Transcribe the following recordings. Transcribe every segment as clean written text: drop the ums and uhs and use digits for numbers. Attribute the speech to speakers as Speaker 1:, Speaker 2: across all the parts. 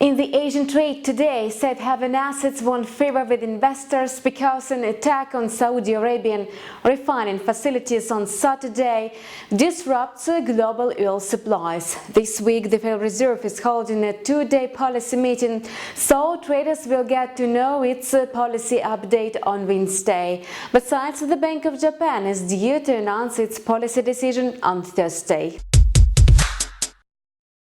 Speaker 1: In the Asian trade today, safe haven assets won favor with investors because an attack on Saudi Arabian refining facilities on Saturday disrupts global oil supplies. This week, the Federal Reserve is holding a two-day policy meeting, so traders will get to know its policy update on Wednesday. Besides, the Bank of Japan is due to announce its policy decision on Thursday.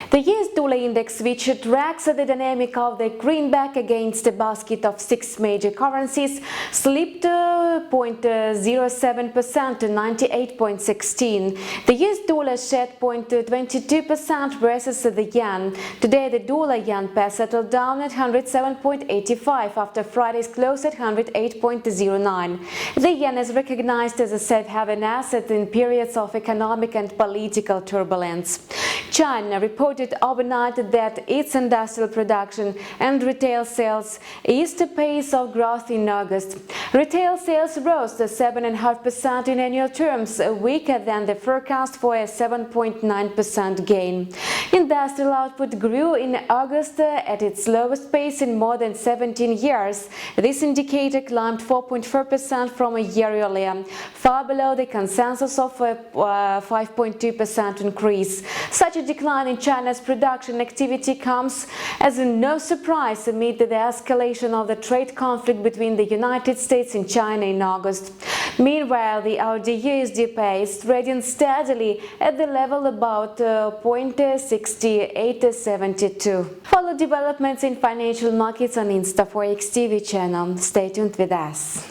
Speaker 1: The US dollar index, which tracks the dynamic of the greenback against a basket of 6 major currencies, slipped 0.07% to 98.16. The US dollar shed 0.22% versus the yen. Today, the dollar-yen pair settled down at 107.85 after Friday's close at 108.09. The yen is recognized as a safe haven asset in periods of economic and political turbulence. China reported overnight that its industrial production and retail sales eased the pace of growth in August. Retail sales rose to 7.5% in annual terms, weaker than the forecast for a 7.9% gain. Industrial output grew in August at its lowest pace in more than 17 years. This indicator climbed 4.4% from a year earlier, far below the consensus of a 5.2% increase. Such a decline in China's production activity comes as no surprise amid the escalation of the trade conflict between the United States and China in August. Meanwhile, the AUD-USD pair is trading steadily at the level about 0.6872. Follow developments in financial markets on InstaForex TV channel. Stay tuned with us.